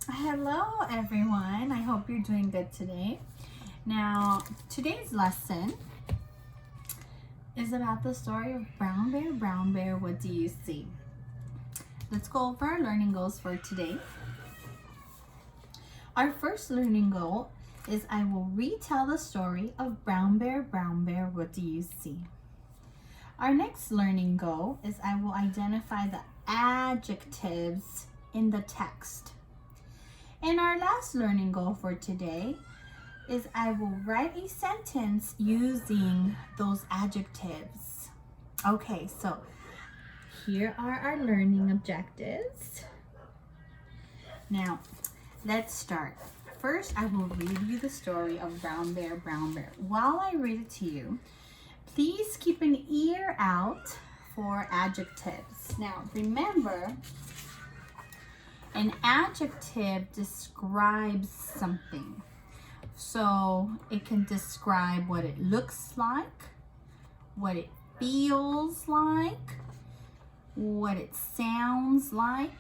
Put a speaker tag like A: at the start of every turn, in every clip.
A: Hello everyone, I hope you're doing good today. Now, today's lesson is about the story of Brown Bear, what do you see? Let's go over our learning goals for today. Our first learning goal is I will retell the story of Brown Bear, what do you see? Our next learning goal is I will identify the adjectives in the text. And our last learning goal for today is I will write a sentence using those adjectives. Okay, so here are our learning objectives. Now, let's start. First, I will read you the story of Brown Bear. While I read it to you, please keep an ear out for adjectives. Now, remember, an adjective describes something. So it can describe what it looks like, what it feels like, what it sounds like,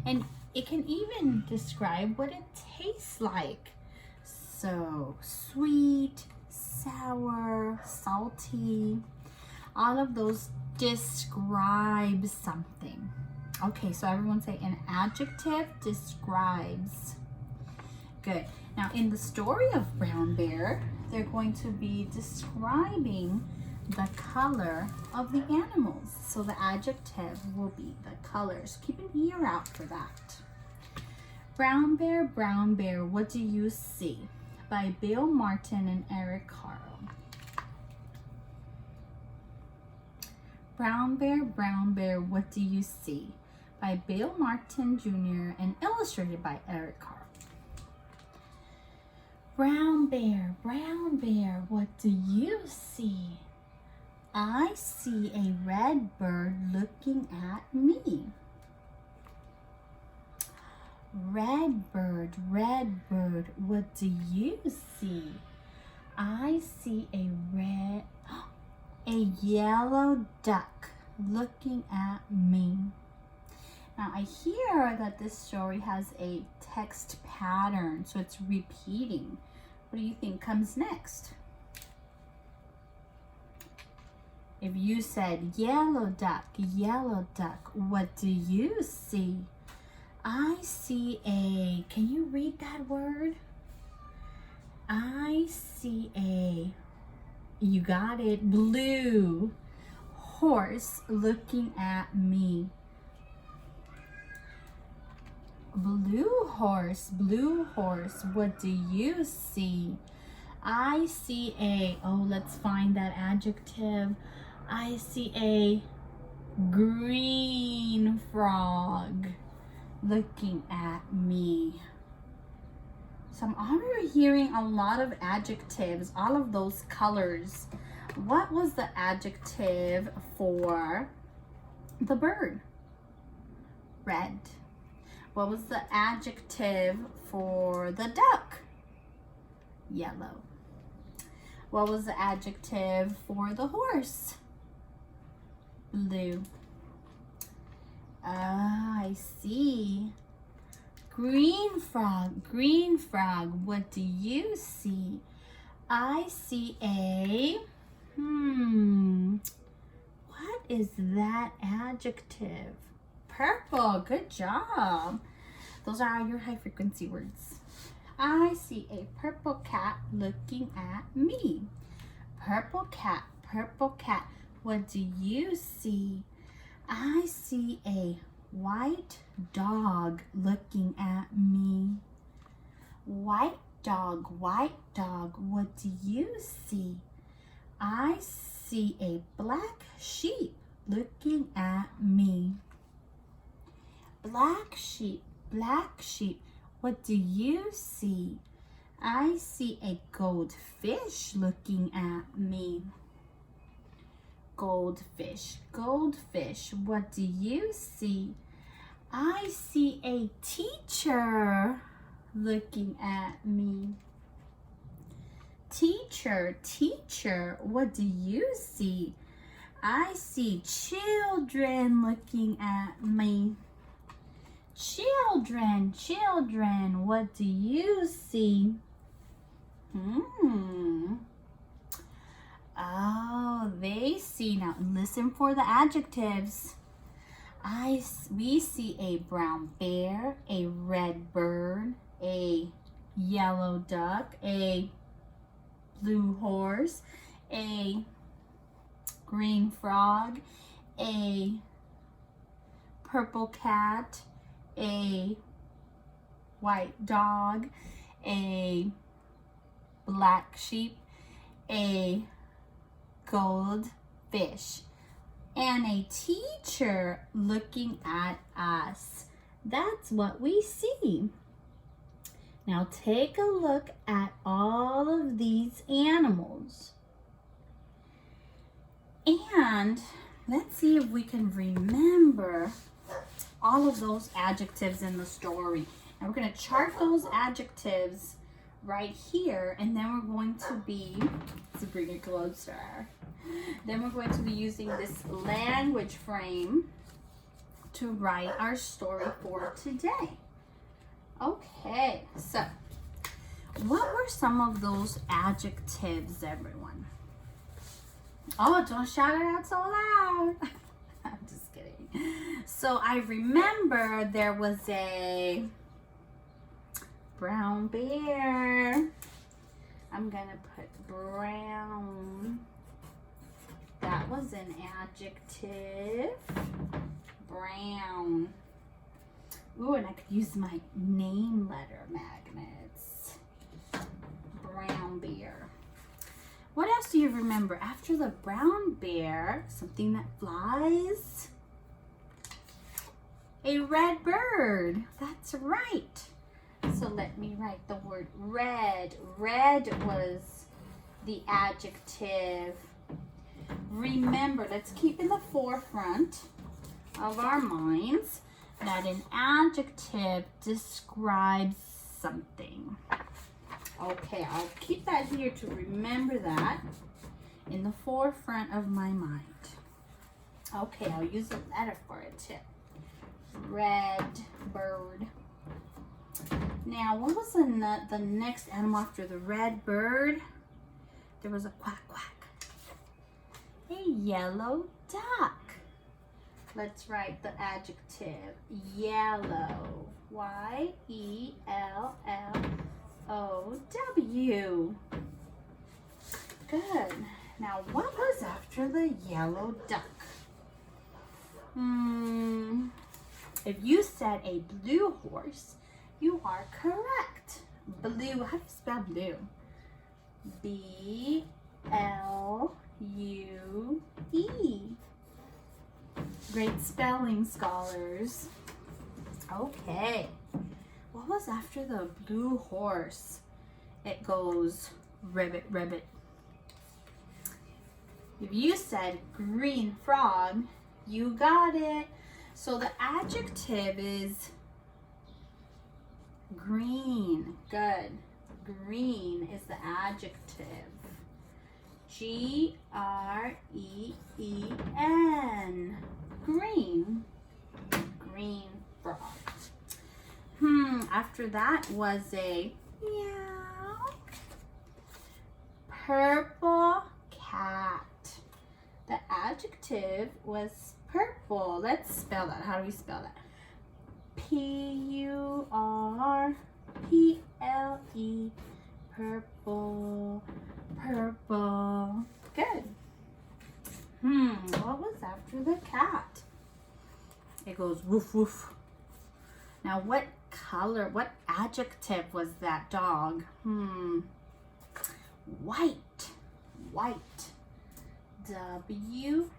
A: and it can even describe what it tastes like. So sweet, sour, salty, all of those describe something. Okay, so everyone say an adjective describes. Good. Now in the story of Brown Bear, they're going to be describing the color of the animals. So the adjective will be the colors. Keep an ear out for that. Brown Bear, what do you see? By Bill Martin and Eric Carle. Brown Bear, what do you see? By Bill Martin Jr. and illustrated by Eric Carle. Brown Bear, what do you see? I see a red bird looking at me. Red bird, what do you see? I see a yellow duck looking at me. Now I hear that this story has a text pattern, so it's repeating. What do you think comes next? If you said yellow duck, what do you see? I see a, can you read that word? I see a, you got it, blue horse looking at me. Blue horse, what do you see? I see a, oh, let's find that adjective. I see a green frog looking at me. So I'm already hearing a lot of adjectives, all of those colors. What was the adjective for the bird? Red. What was the adjective for the duck? Yellow. What was the adjective for the horse? Blue. I see. Green frog, what do you see? I see a, what is that adjective? Purple, good job. Those are all your high frequency words. I see a purple cat looking at me. Purple cat, what do you see? I see a white dog looking at me. White dog, what do you see? I see a black sheep looking at me. Black sheep, what do you see? I see a goldfish looking at me. Goldfish, what do you see? I see a teacher looking at me. Teacher, what do you see? I see children looking at me. Children, children, what do you see? Oh, they see. Now listen for the adjectives. We see a brown bear, a red bird, a yellow duck, a blue horse, a green frog, a purple cat, a white dog, a black sheep, a goldfish, and a teacher looking at us. That's what we see. Now take a look at all of these animals. And let's see if we can remember all of those adjectives in the story. And we're going to chart those adjectives right here, and then we're going to be, to bring it closer, then we're going to be using this language frame to write our story for today. Okay, so what were some of those adjectives, everyone? Oh, don't shout it out so loud. I'm just kidding. So I remember there was a brown bear. I'm gonna put brown. That was an adjective. Brown. Ooh, and I could use my name letter magnets. Brown bear. What else do you remember? After the brown bear, something that flies? A red bird. That's right. So let me write the word red. Red was the adjective. Remember, let's keep in the forefront of our minds that an adjective describes something. Okay, I'll keep that here to remember that in the forefront of my mind. Okay, I'll use a letter for it too. Red bird. Now, what was the next animal after the red bird? There was a quack quack. A yellow duck. Let's write the adjective. Yellow. Y-E-L-L-O-W. Good. Now, what was after the yellow duck? If you said a blue horse, you are correct. Blue, how do you spell blue? B-L-U-E. Great spelling, scholars. Okay. What was after the blue horse? It goes ribbit, ribbit. If you said green frog, you got it. So the adjective is green. Good. Green is the adjective. G-R-E-E-N. Green. Green frog. After that was a meow. Purple cat. The adjective was purple. Let's spell that. How do we spell that? P-U-R-P-L-E. Purple. Purple. Good. What was after the cat? It goes woof woof. Now what color, what adjective was that dog? White. White. W-H-I-T-E.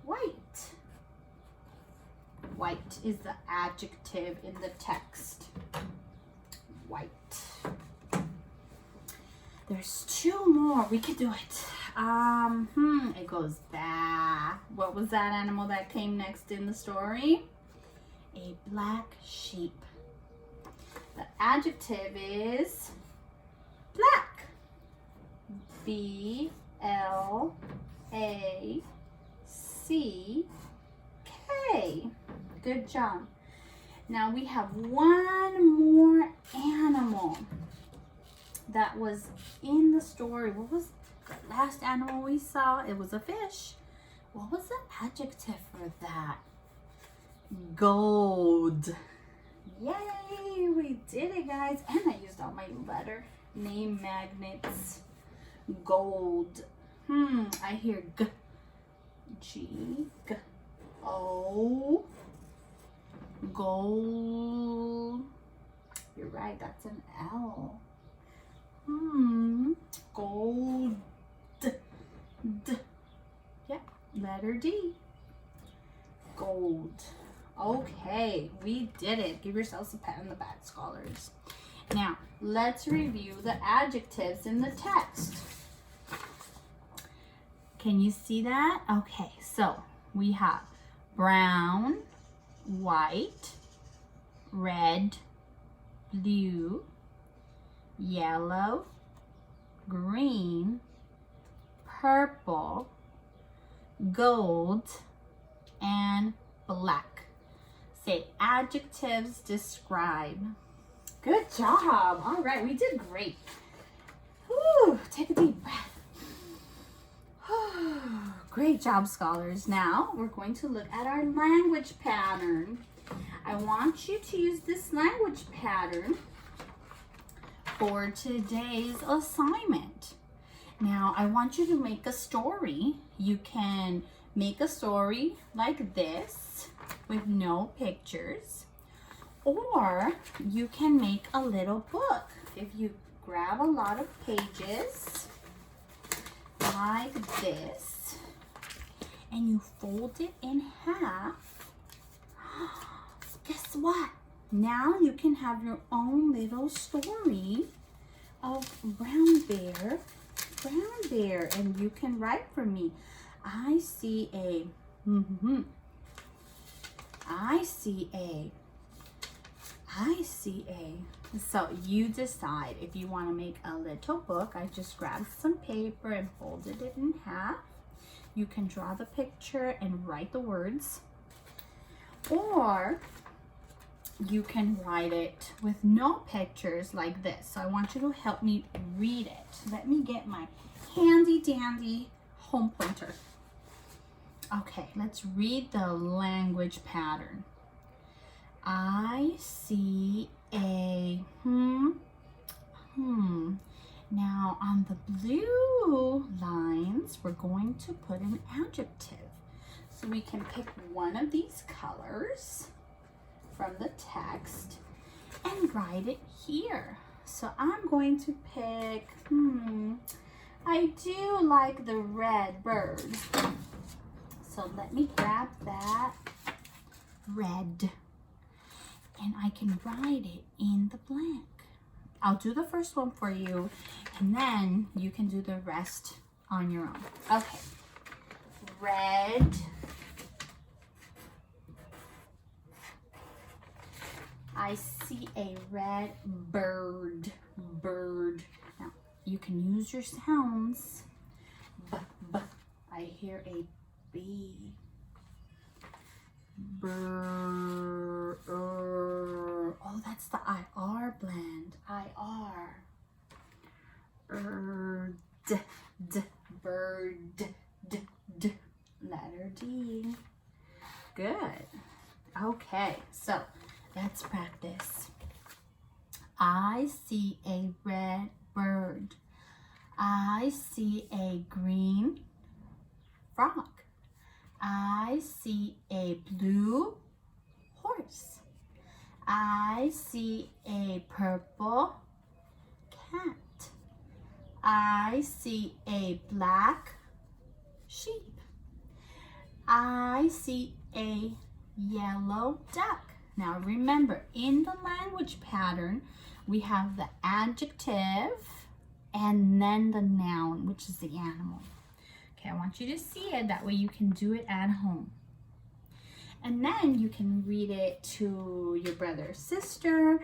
A: White. White is the adjective in the text. White. There's two more. We could do it. It goes bah. What was that animal that came next in the story? A black sheep. The adjective is black. B-L-A-C-K. Good job. Now we have one more animal that was in the story. What was the last animal we saw? It was a fish. What was the adjective for that? Gold. Yay, we did it, guys. And I used all my letter name magnets. Gold. I hear G. G. G. O. Gold. You're right, that's an L. Gold. D. Yeah, letter D. Gold. Okay, we did it. Give yourselves a pat on the back, scholars. Now, let's review the adjectives in the text. Can you see that? Okay, so we have brown, white, red, blue, yellow, green, purple, gold, and black. Say adjectives describe. Good job. All right, we did great. Whew, take a deep breath. Great job, scholars. Now we're going to look at our language pattern. I want you to use this language pattern for today's assignment. Now, I want you to make a story. You can make a story like this with no pictures, or you can make a little book. If you grab a lot of pages like this and you fold it in half, guess what? Now you can have your own little story of brown bear, and you can write for me. I see a, I see a. So you decide if you want to make a little book. I just grabbed some paper and folded it in half. You can draw the picture and write the words, or you can write it with no pictures like this. So I want you to help me read it. Let me get my handy dandy home pointer. Okay, let's read the language pattern. I see a Now on the blue lines, we're going to put an adjective. So we can pick one of these colors from the text and write it here. So I'm going to pick, I do like the red bird. So let me grab that red and I can write it in the blank. I'll do the first one for you and then you can do the rest on your own. Okay, red. I see a red bird. Now, you can use your sounds. B. I hear a bee. Brr. Oh, that's the IR blend. IR. D. Bird. D. Letter D. Good. Okay, so let's practice. I see a red bird. I see a green frog. I see a blue horse. I see a purple cat. I see a black sheep. I see a yellow duck. Now remember, in the language pattern, we have the adjective and then the noun, which is the animal. Okay, I want you to see it. That way you can do it at home. And then you can read it to your brother or sister,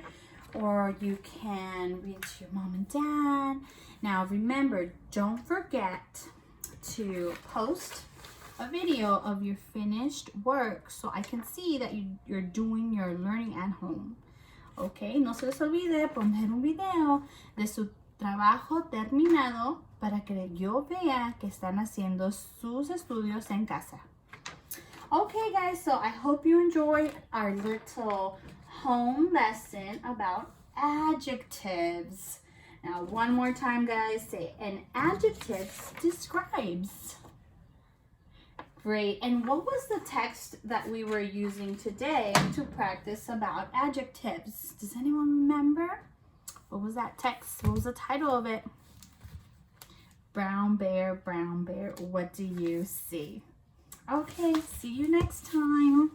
A: or you can read it to your mom and dad. Now remember, don't forget to post a video of your finished work so I can see that you're doing your learning at home. Ok, no se les olvide poner un video de su trabajo terminado para que yo vea que están haciendo sus estudios en casa. Okay, guys, so I hope you enjoyed our little home lesson about adjectives. Now, one more time, guys, say an adjective describes. Great. And what was the text that we were using today to practice about adjectives? Does anyone remember? What was that text? What was the title of it? Brown bear, what do you see? Okay, see you next time.